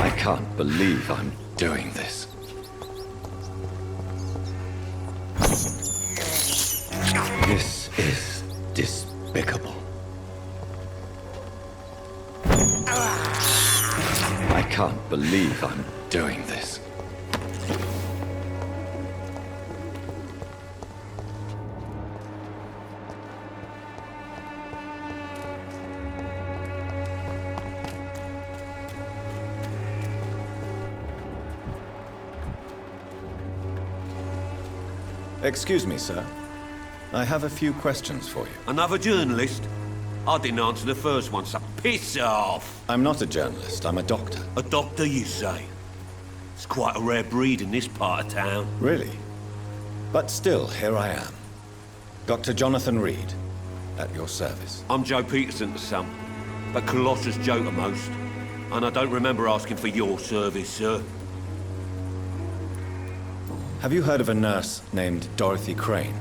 I can't believe I'm doing this. This is despicable. I can't believe I'm doing this. Excuse me, sir. I have a few questions for you. Another journalist? I didn't answer the first one, so piss off! I'm not a journalist, I'm a doctor. A doctor, you say? It's quite a rare breed in this part of town. Really? But still, here I am. Dr. Jonathan Reed, at your service. I'm Joe Peterson to some, but Colossus Joe to most. And I don't remember asking for your service, sir. Have you heard of a nurse named Dorothy Crane?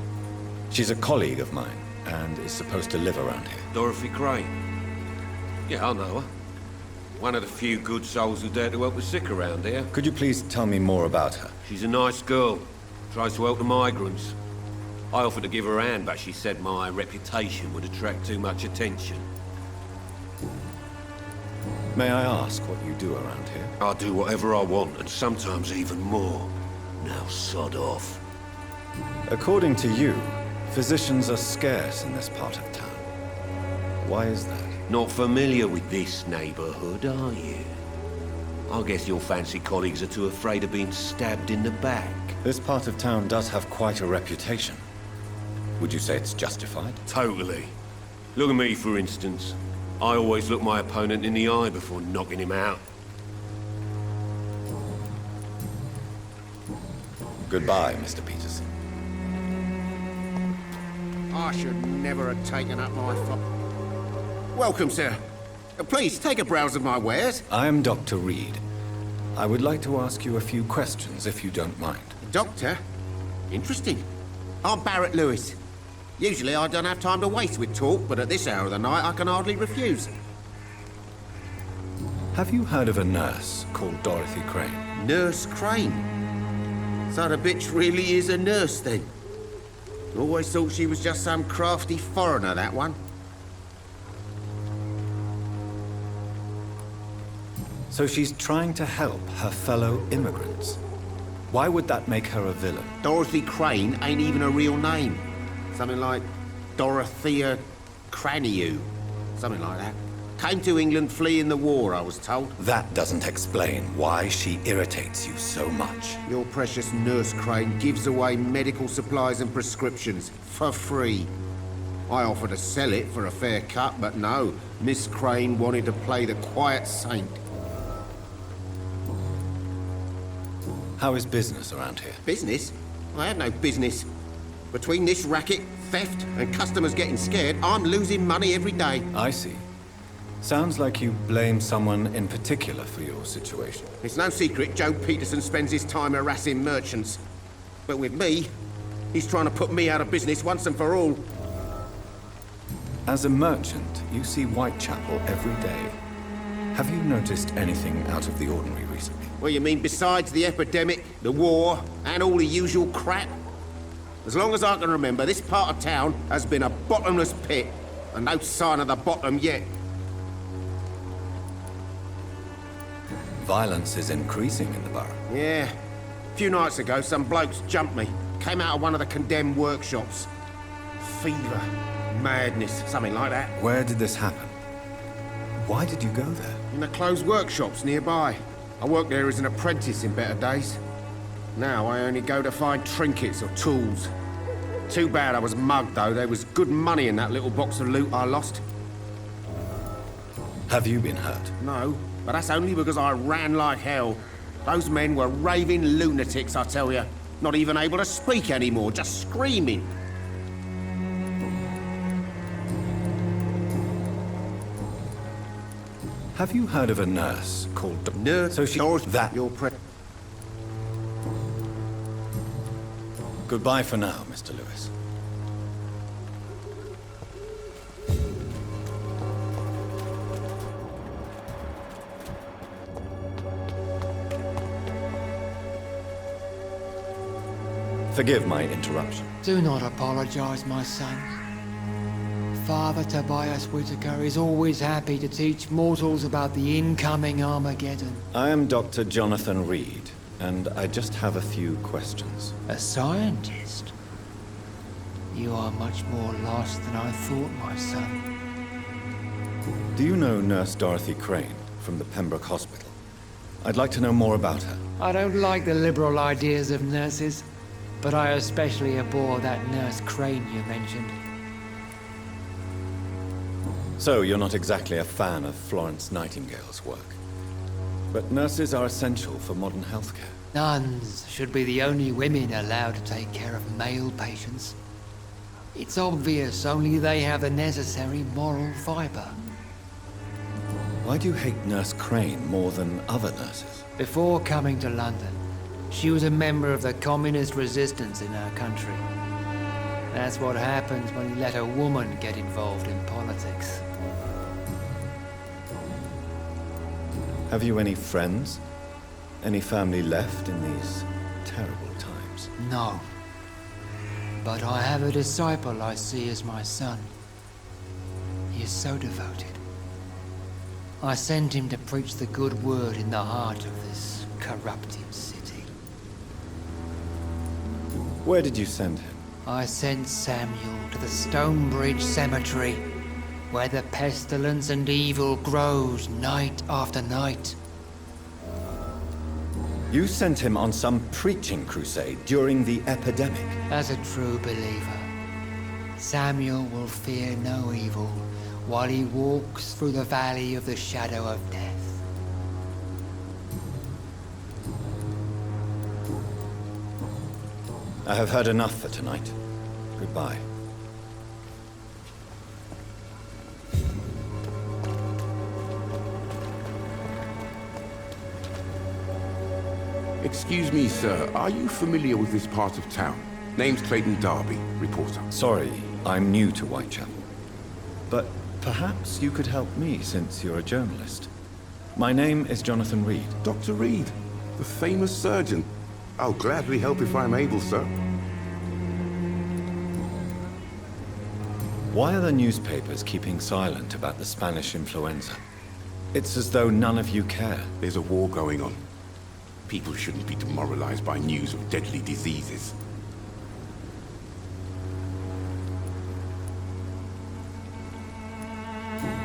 She's a colleague of mine, and is supposed to live around here. Dorothy Crane? Yeah, I know her. One of the few good souls who dare to help the sick around here. Could you please tell me more about her? She's a nice girl. Tries to help the migrants. I offered to give her a hand, but she said my reputation would attract too much attention. May I ask what you do around here? I do whatever I want, and sometimes even more. Now sod off. According to you, physicians are scarce in this part of town. Why is that? Not familiar with this neighborhood, are you? I guess your fancy colleagues are too afraid of being stabbed in the back. This part of town does have quite a reputation. Would you say it's justified? Totally. Look at me, for instance. I always look my opponent in the eye before knocking him out. Goodbye, Mr. Peterson. I should never have taken up my Welcome, sir. Please, take a browse of my wares. I am Dr. Reed. I would like to ask you a few questions, if you don't mind. Doctor? Interesting. I'm Barrett Lewis. Usually I don't have time to waste with talk, but at this hour of the night I can hardly refuse. Have you heard of a nurse called Dorothy Crane? Nurse Crane? So the bitch really is a nurse, then? Always thought she was just some crafty foreigner, that one. So she's trying to help her fellow immigrants. Why would that make her a villain? Dorothy Crane ain't even a real name. Something like Dorothea Craniu. Something like that. Came to England fleeing the war, I was told. That doesn't explain why she irritates you so much. Your precious Nurse Crane gives away medical supplies and prescriptions for free. I offered to sell it for a fair cut, but no. Miss Crane wanted to play the quiet saint. How is business around here? Business? I have no business. Between this racket, theft, and customers getting scared, I'm losing money every day. I see. Sounds like you blame someone in particular for your situation. It's no secret Joe Peterson spends his time harassing merchants. But with me, he's trying to put me out of business once and for all. As a merchant, you see Whitechapel every day. Have you noticed anything out of the ordinary recently? Well, you mean besides the epidemic, the war, and all the usual crap? As long as I can remember, this part of town has been a bottomless pit, and no sign of the bottom yet. Violence is increasing in the borough. Yeah. A few nights ago, some blokes jumped me. Came out of one of the condemned workshops. Fever, madness, something like that. Where did this happen? Why did you go there? In the closed workshops nearby. I worked there as an apprentice in better days. Now I only go to find trinkets or tools. Too bad I was mugged, though. There was good money in that little box of loot I lost. Have you been hurt? No, but that's only because I ran like hell. Those men were raving lunatics, I tell you. Not even able to speak anymore, just screaming. Have you heard of a nurse called... Nurse? So she... That... Your Goodbye for now, Mr. Lewis. Forgive my interruption. Do not apologize, my son. Father Tobias Whitaker is always happy to teach mortals about the incoming Armageddon. I am Dr. Jonathan Reed, and I just have a few questions. A scientist? You are much more lost than I thought, my son. Do you know Nurse Dorothy Crane from the Pembroke Hospital? I'd like to know more about her. I don't like the liberal ideas of nurses, but I especially abhor that Nurse Crane you mentioned. So, you're not exactly a fan of Florence Nightingale's work. But nurses are essential for modern healthcare. Nuns should be the only women allowed to take care of male patients. It's obvious only they have the necessary moral fiber. Why do you hate Nurse Crane more than other nurses? Before coming to London, she was a member of the communist resistance in our country. That's what happens when you let a woman get involved in politics. Have you any friends? Any family left in these terrible times? No. But I have a disciple I see as my son. He is so devoted. I sent him to preach the good word in the heart of this corrupted city. Where did you send him? I sent Samuel to the Stonebridge Cemetery, where the pestilence and evil grows night after night. You sent him on some preaching crusade during the epidemic. As a true believer, Samuel will fear no evil while he walks through the valley of the shadow of death. I have heard enough for tonight. Goodbye. Excuse me, sir. Are you familiar with this part of town? Name's Clayton Darby, reporter. Sorry, I'm new to Whitechapel. But perhaps you could help me since you're a journalist. My name is Jonathan Reed. Dr. Reed, the famous surgeon. I'll gladly help if I'm able, sir. Why are the newspapers keeping silent about the Spanish influenza? It's as though none of you care. There's a war going on. People shouldn't be demoralized by news of deadly diseases.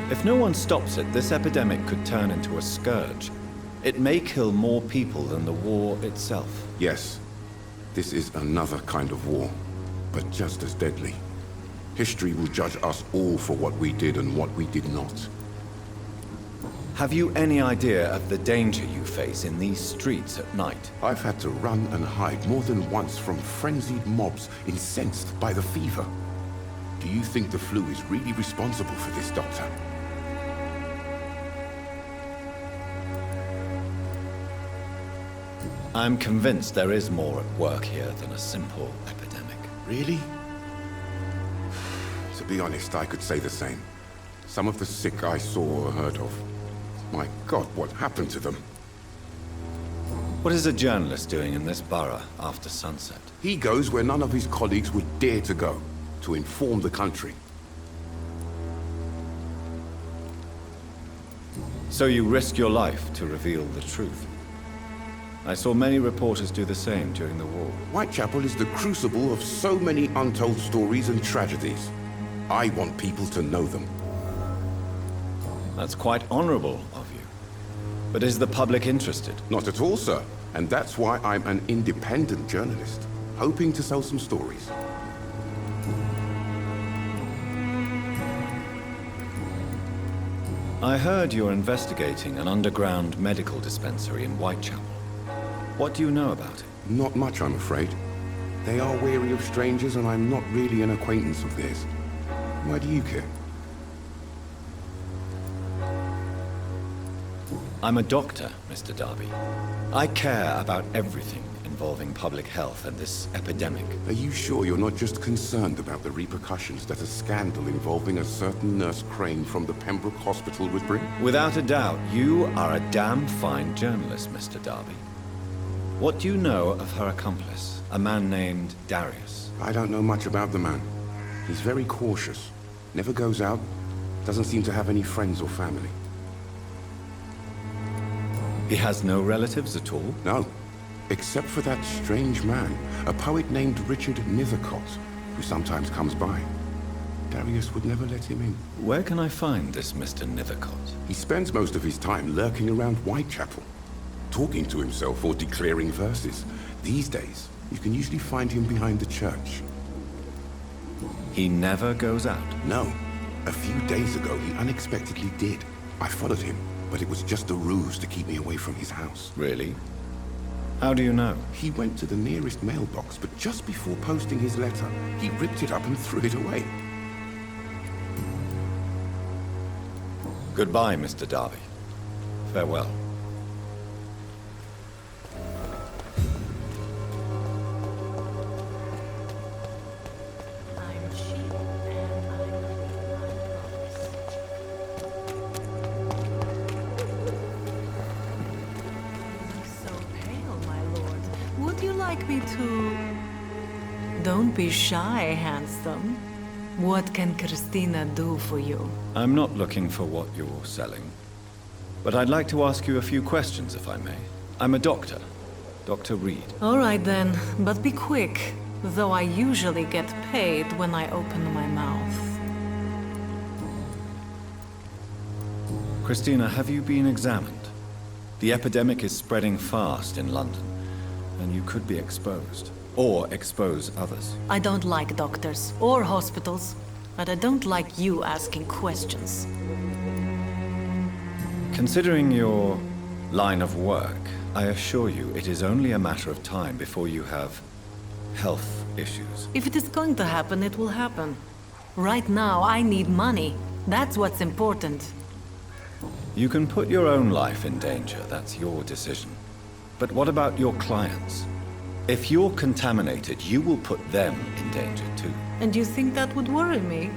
If no one stops it, this epidemic could turn into a scourge. It may kill more people than the war itself. Yes, this is another kind of war, but just as deadly. History will judge us all for what we did and what we did not. Have you any idea of the danger you face in these streets at night? I've had to run and hide more than once from frenzied mobs incensed by the fever. Do you think the flu is really responsible for this, Doctor? I'm convinced there is more at work here than a simple epidemic. Really? To be honest, I could say the same. Some of the sick I saw or heard of. My God, what happened to them? What is a journalist doing in this borough after sunset? He goes where none of his colleagues would dare to go, to inform the country. So you risk your life to reveal the truth. I saw many reporters do the same during the war. Whitechapel is the crucible of so many untold stories and tragedies. I want people to know them. That's quite honorable of you. But is the public interested? Not at all, sir. And that's why I'm an independent journalist, hoping to sell some stories. I heard you're investigating an underground medical dispensary in Whitechapel. What do you know about it? Not much, I'm afraid. They are wary of strangers, and I'm not really an acquaintance of theirs. Why do you care? I'm a doctor, Mr. Darby. I care about everything involving public health and this epidemic. Are you sure you're not just concerned about the repercussions that a scandal involving a certain Nurse Crane from the Pembroke Hospital would bring? Without a doubt, you are a damn fine journalist, Mr. Darby. What do you know of her accomplice, a man named Darius? I don't know much about the man. He's very cautious. Never goes out. Doesn't seem to have any friends or family. He has no relatives at all? No. Except for that strange man, a poet named Richard Nethercott, who sometimes comes by. Darius would never let him in. Where can I find this Mr. Nethercott? He spends most of his time lurking around Whitechapel, talking to himself or declaring verses. These days, you can usually find him behind the church. He never goes out? No. A few days ago, he unexpectedly did. I followed him, but it was just a ruse to keep me away from his house. Really? How do you know? He went to the nearest mailbox, but just before posting his letter, he ripped it up and threw it away. Goodbye, Mr. Darby. Farewell. I'm cheap and I so pale, my lord. Would you like me to... Don't be shy, handsome. What can Christina do for you? I'm not looking for what you're selling. But I'd like to ask you a few questions, if I may. I'm a doctor. Dr. Reed. All right then, but be quick. Though I usually get paid when I open my mouth. Christina, have you been examined? The epidemic is spreading fast in London, and you could be exposed. Or expose others. I don't like doctors or hospitals, but I don't like you asking questions. Considering your line of work, I assure you it is only a matter of time before you have health issues. If it is going to happen, it will happen. Right now, I need money. That's what's important. You can put your own life in danger, that's your decision. But what about your clients? If you're contaminated, you will put them in danger too. And you think that would worry me?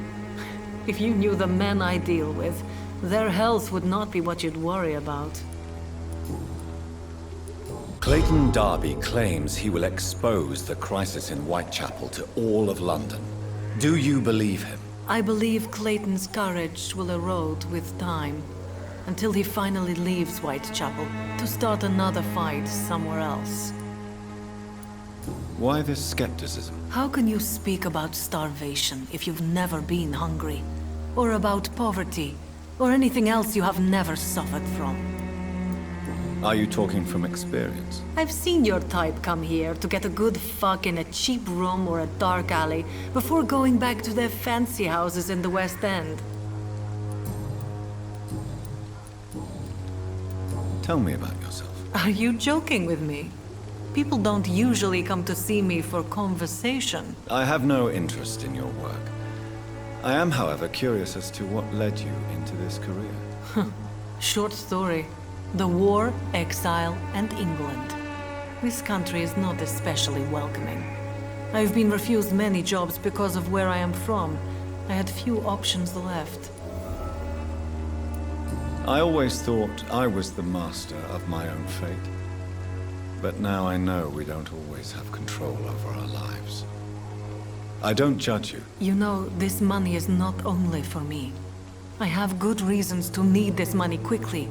If you knew the men I deal with, their health would not be what you'd worry about. Clayton Darby claims he will expose the crisis in Whitechapel to all of London. Do you believe him? I believe Clayton's courage will erode with time, until he finally leaves Whitechapel to start another fight somewhere else. Why this skepticism? How can you speak about starvation if you've never been hungry? Or about poverty? Or anything else you have never suffered from? Are you talking from experience? I've seen your type come here to get a good fuck in a cheap room or a dark alley before going back to their fancy houses in the West End. Tell me about yourself. Are you joking with me? People don't usually come to see me for conversation. I have no interest in your work. I am, however, curious as to what led you into this career. Short story. The war, exile, and England. This country is not especially welcoming. I've been refused many jobs because of where I am from. I had few options left. I always thought I was the master of my own fate. But now I know we don't always have control over our lives. I don't judge you. You know, this money is not only for me. I have good reasons to need this money quickly.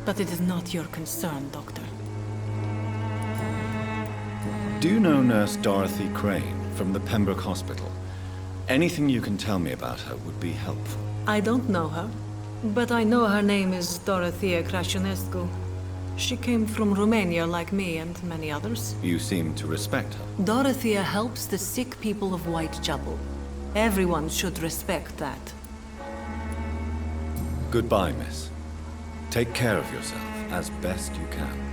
But it is not your concern, Doctor. Do you know Nurse Dorothy Crane from the Pembroke Hospital? Anything you can tell me about her would be helpful. I don't know her, but I know her name is Dorothea Crăciunescu. She came from Romania like me and many others. You seem to respect her. Dorothea helps the sick people of Whitechapel. Everyone should respect that. Goodbye, miss. Take care of yourself as best you can.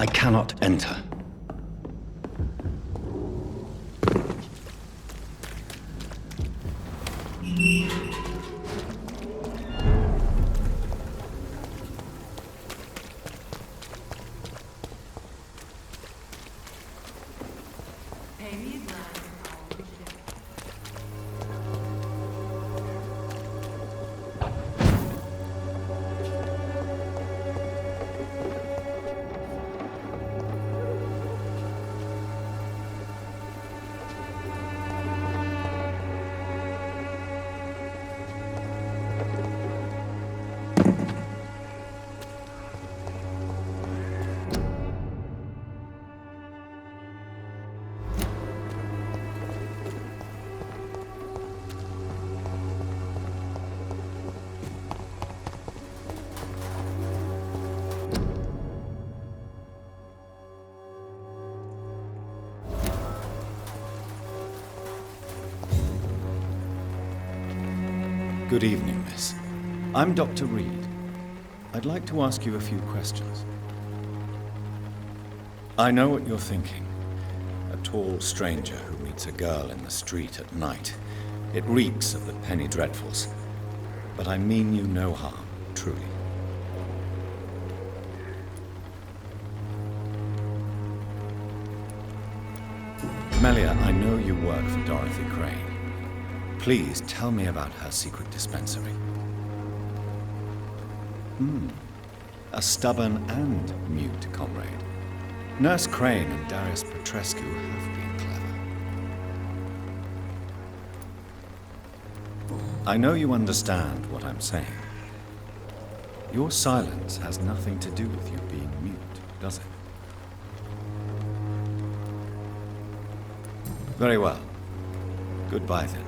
I cannot enter. Good evening, miss. I'm Dr. Reed. I'd like to ask you a few questions. I know what you're thinking. A tall stranger who meets a girl in the street at night. It reeks of the penny dreadfuls. But I mean you no harm, truly. Melia, I know you work for Dorothy Crane. Please tell me about her secret dispensary. A stubborn and mute comrade. Nurse Crane and Darius Petrescu have been clever. I know you understand what I'm saying. Your silence has nothing to do with you being mute, does it? Very well. Goodbye then.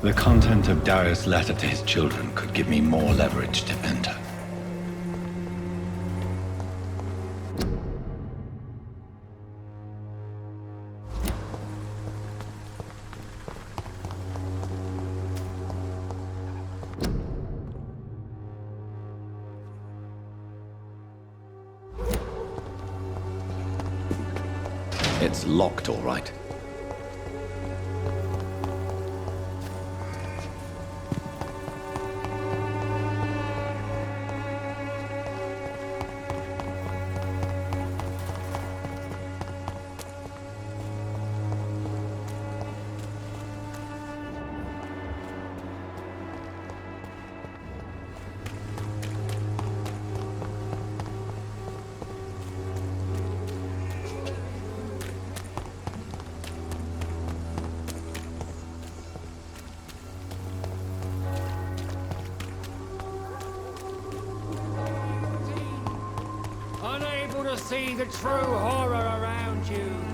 The content of Darius' letter to his children could give me more leverage to enter. It's locked, all right. to see the true horror around you.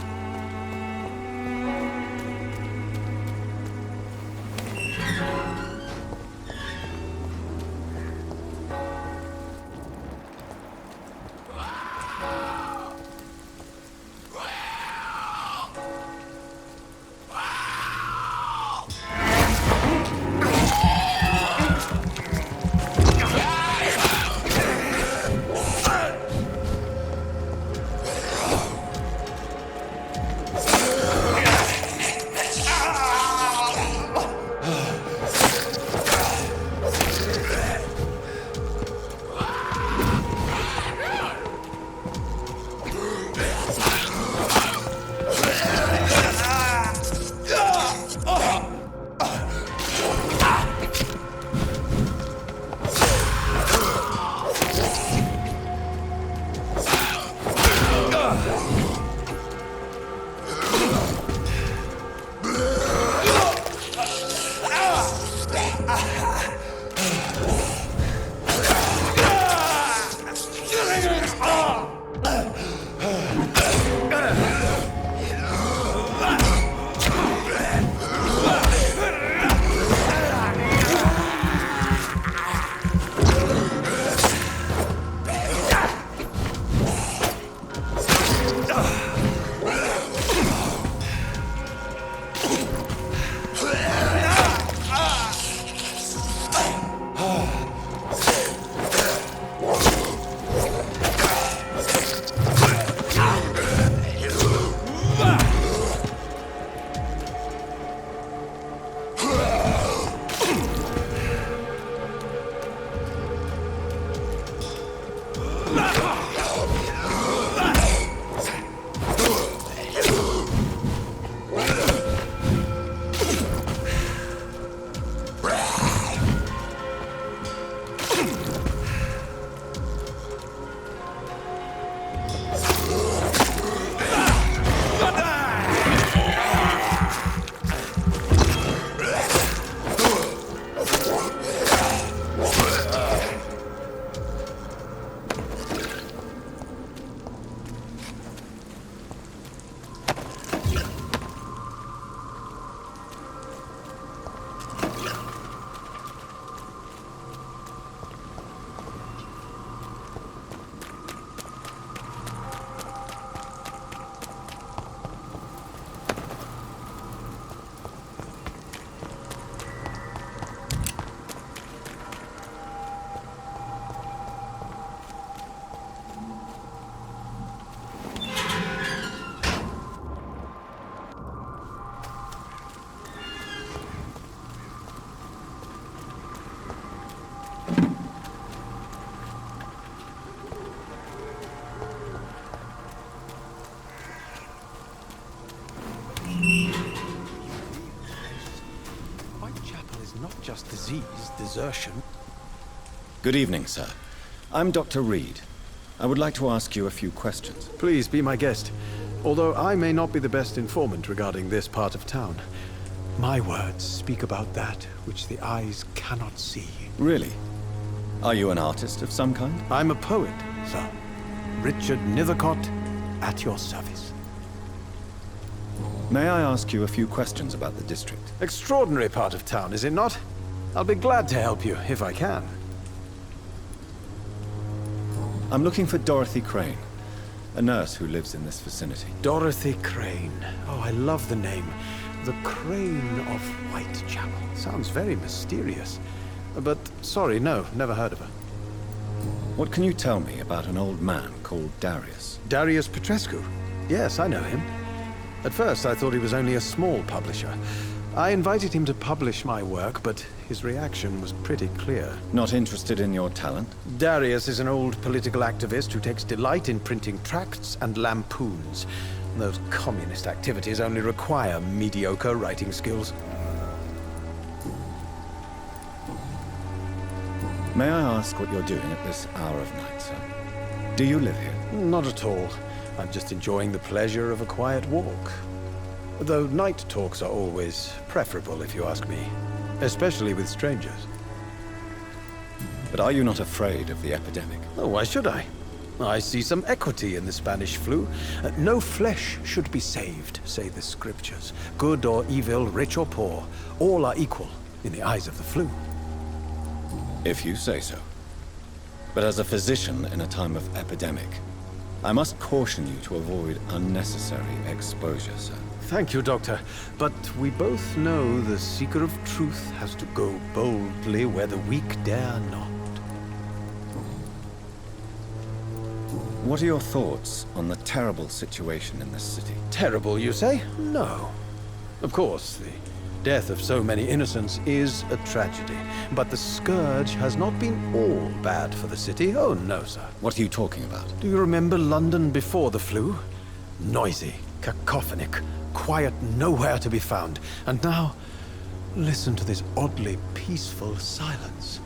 Just disease, desertion. Good evening, sir. I'm Dr. Reed. I would like to ask you a few questions. Please be my guest. Although I may not be the best informant regarding this part of town, my words speak about that which the eyes cannot see. Really? Are you an artist of some kind? I'm a poet, sir. Richard Nethercott, at your service. May I ask you a few questions about the district? Extraordinary part of town, is it not? I'll be glad to help you, if I can. I'm looking for Dorothy Crane, a nurse who lives in this vicinity. Dorothy Crane. Oh, I love the name. The Crane of Whitechapel. Sounds very mysterious. But, sorry, no, never heard of her. What can you tell me about an old man called Darius? Darius Petrescu? Yes, I know him. At first, I thought he was only a small publisher. I invited him to publish my work, but his reaction was pretty clear. Not interested in your talent? Darius is an old political activist who takes delight in printing tracts and lampoons. Those communist activities only require mediocre writing skills. May I ask what you're doing at this hour of night, sir? Do you live here? Not at all. I'm just enjoying the pleasure of a quiet walk. Though night talks are always preferable, if you ask me. Especially with strangers. But are you not afraid of the epidemic? Oh, why should I? I see some equity in the Spanish flu. No flesh should be saved, say the scriptures. Good or evil, rich or poor, all are equal in the eyes of the flu. If you say so. But as a physician in a time of epidemic, I must caution you to avoid unnecessary exposure, sir. Thank you, Doctor. But we both know the seeker of truth has to go boldly where the weak dare not. What are your thoughts on the terrible situation in this city? Terrible, you say? No. Of course, the death of so many innocents is a tragedy. But the scourge has not been all bad for the city. Oh, no, sir. What are you talking about? Do you remember London before the flu? Noisy, cacophonic, quiet nowhere to be found. And now, listen to this oddly peaceful silence.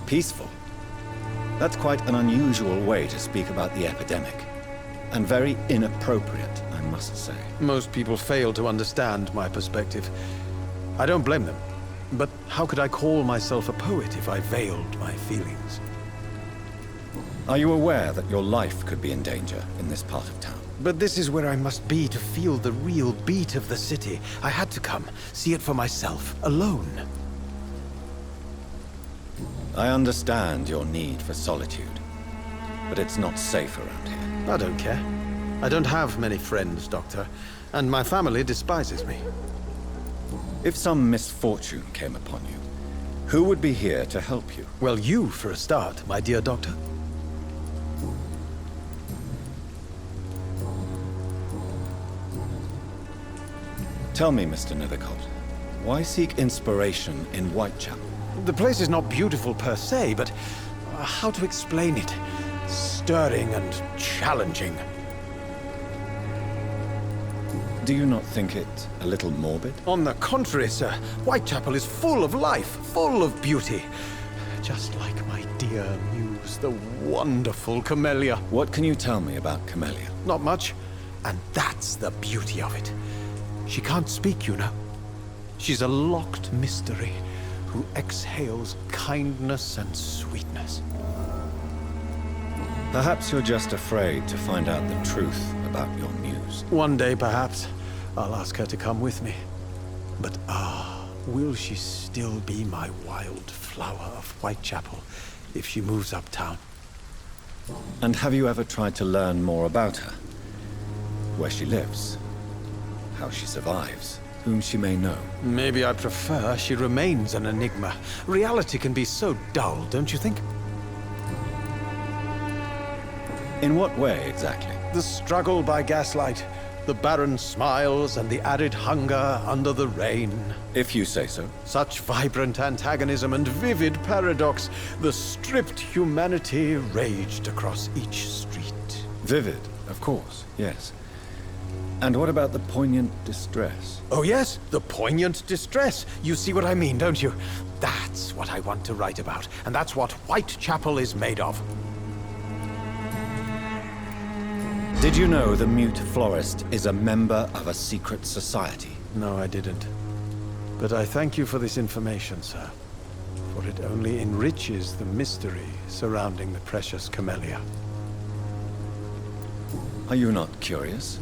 Peaceful? That's quite an unusual way to speak about the epidemic. And very inappropriate, I must say. Most people fail to understand my perspective. I don't blame them. But how could I call myself a poet if I veiled my feelings? Are you aware that your life could be in danger in this part of town? But this is where I must be to feel the real beat of the city. I had to come, see it for myself, alone. I understand your need for solitude, but it's not safe around here. I don't care. I don't have many friends, Doctor, and my family despises me. If some misfortune came upon you, who would be here to help you? Well, you for a start, my dear Doctor. Tell me, Mr. Nethercote, why seek inspiration in Whitechapel? The place is not beautiful per se, but how to explain it? Stirring and challenging. Do you not think it a little morbid? On the contrary, sir. Whitechapel is full of life, full of beauty. Just like my dear muse, the wonderful Camellia. What can you tell me about Camellia? Not much, and that's the beauty of it. She can't speak, you know. She's a locked mystery who exhales kindness and sweetness. Perhaps you're just afraid to find out the truth about your muse. One day, perhaps, I'll ask her to come with me. But will she still be my wild flower of Whitechapel if she moves uptown? And have you ever tried to learn more about her? Where she lives? How she survives? Whom she may know? Maybe I prefer she remains an enigma. Reality can be so dull, don't you think? In what way, exactly? The struggle by gaslight, the barren smiles and the arid hunger under the rain. If you say so. Such vibrant antagonism and vivid paradox. The stripped humanity raged across each street. Vivid, of course, yes. And what about the poignant distress? Oh yes, the poignant distress. You see what I mean, don't you? That's what I want to write about, and that's what Whitechapel is made of. Did you know the mute florist is a member of a secret society? No, I didn't. But I thank you for this information, sir. For it only enriches the mystery surrounding the precious Camellia. Are you not curious?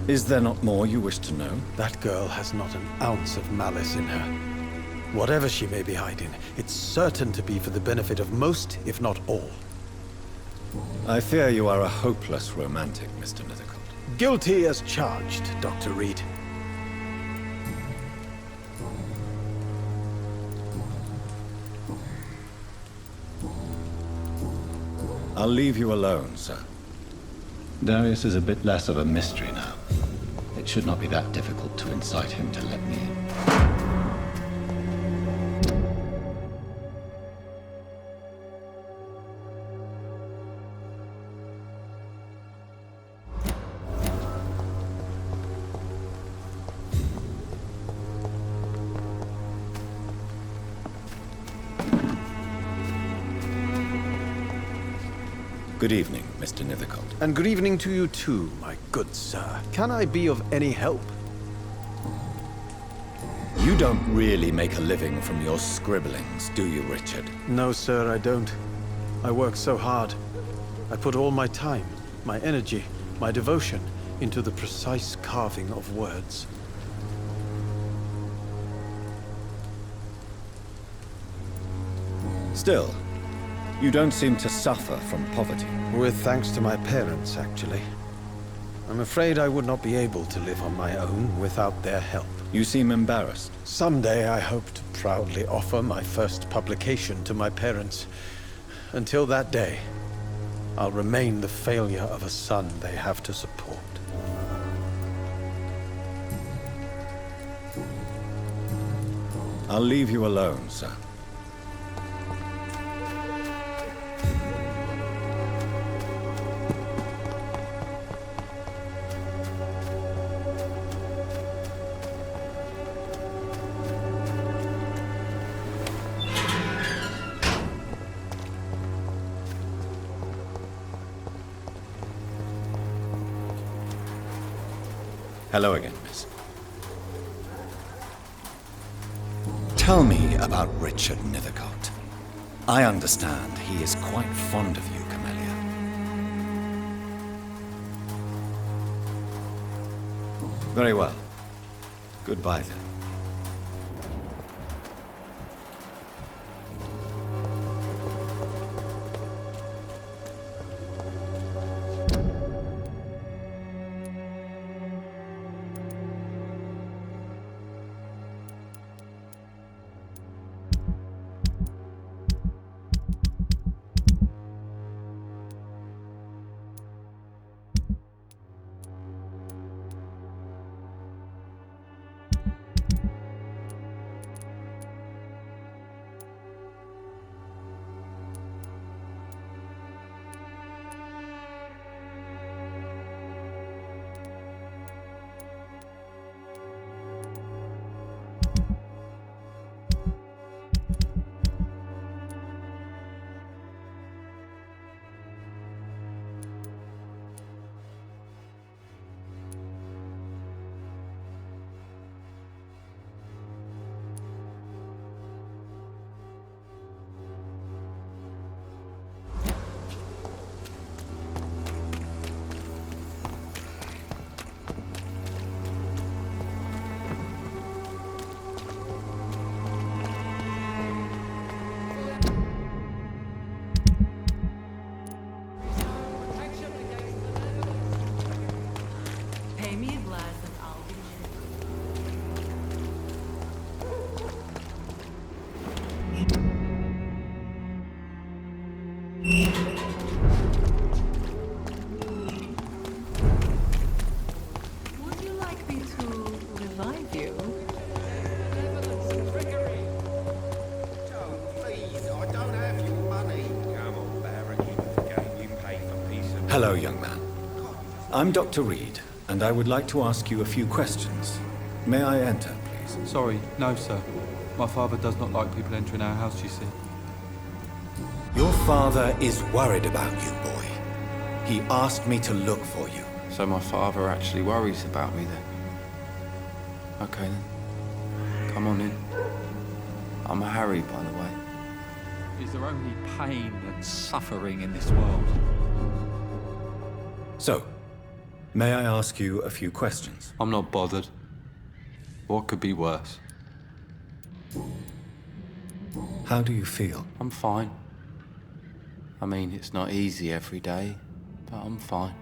Is there not more you wish to know? That girl has not an ounce of malice in her. Whatever she may be hiding, it's certain to be for the benefit of most, if not all. I fear you are a hopeless romantic, Mr. Nethercote. Guilty as charged, Dr. Reed. I'll leave you alone, sir. Darius is a bit less of a mystery now. It should not be that difficult to incite him to let me in. Good evening, Mr. Nethercote. And good evening to you too, my good sir. Can I be of any help? You don't really make a living from your scribblings, do you, Richard? No, sir, I don't. I work so hard. I put all my time, my energy, my devotion into the precise carving of words. Still, you don't seem to suffer from poverty. With thanks to my parents, actually. I'm afraid I would not be able to live on my own without their help. You seem embarrassed. Someday I hope to proudly offer my first publication to my parents. Until that day, I'll remain the failure of a son they have to support. I'll leave you alone, sir. Hello again, miss. Tell me about Richard Nethercott. I understand he is quite fond of you, Camellia. Very well. Goodbye, then. Pay me a glass and I'll be Would you like me to revive you? Please, I don't have your money. Come on, Baron, you know the game. You can pay for peace and... Hello, young man. I'm Dr. Reed, and I would like to ask you a few questions. May I enter, please? Sorry, no, sir. My father does not like people entering our house, you see. Your father is worried about you, boy. He asked me to look for you. So my father actually worries about me then? Okay then. Come on in. I'm Harry, by the way. Is there only pain and suffering in this world? So, may I ask you a few questions? I'm not bothered. What could be worse? How do you feel? I'm fine. I mean, it's not easy every day, but I'm fine.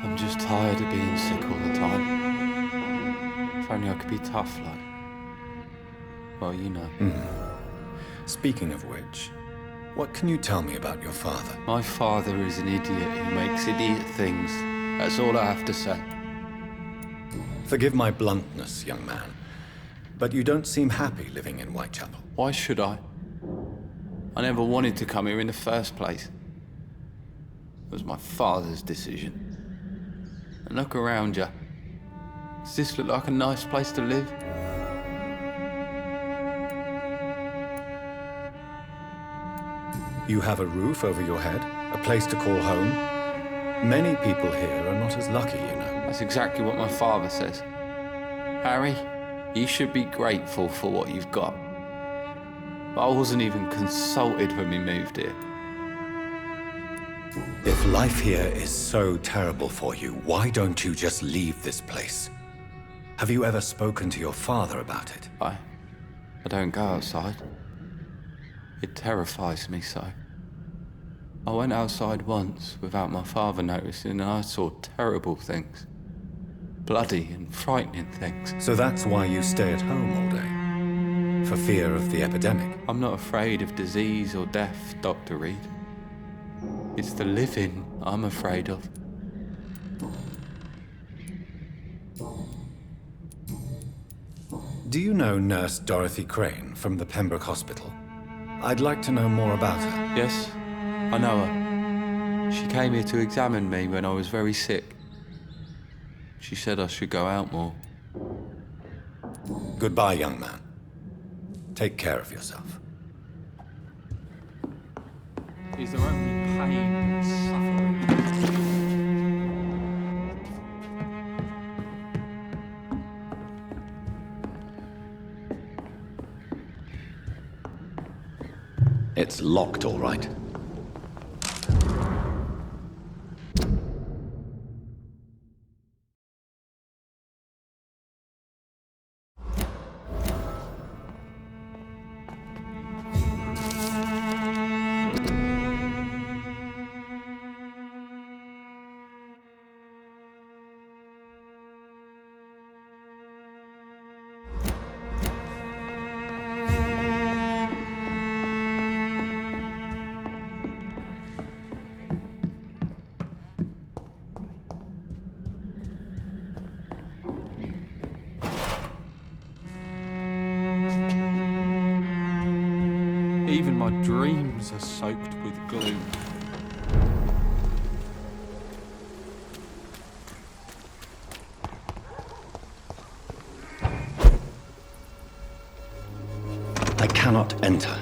I'm just tired of being sick all the time. If only I could be tough, like... Well, you know. Speaking of which, what can you tell me about your father? My father is an idiot who makes idiot things. That's all I have to say. Forgive my bluntness, young man, but you don't seem happy living in Whitechapel. Why should I? I never wanted to come here in the first place. It was my father's decision. And look around you. Does this look like a nice place to live? You have a roof over your head, a place to call home. Many people here are not as lucky, you know. That's exactly what my father says. Harry, you should be grateful for what you've got. I wasn't even consulted when we moved here. If life here is so terrible for you, why don't you just leave this place? Have you ever spoken to your father about it? I don't go outside. It terrifies me so. I went outside once without my father noticing and I saw terrible things. Bloody and frightening things. So that's why you stay at home all day? For fear of the epidemic? I'm not afraid of disease or death, Dr. Reed. It's the living I'm afraid of. Do you know Nurse Dorothy Crane from the Pembroke Hospital? I'd like to know more about her. Yes, I know her. She came here to examine me when I was very sick. She said I should go out more. Goodbye, young man. Take care of yourself. Is there only pain and suffering? It's locked, all right. Even my dreams are soaked with gloom. I cannot enter.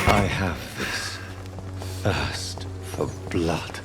I have this thirst for blood.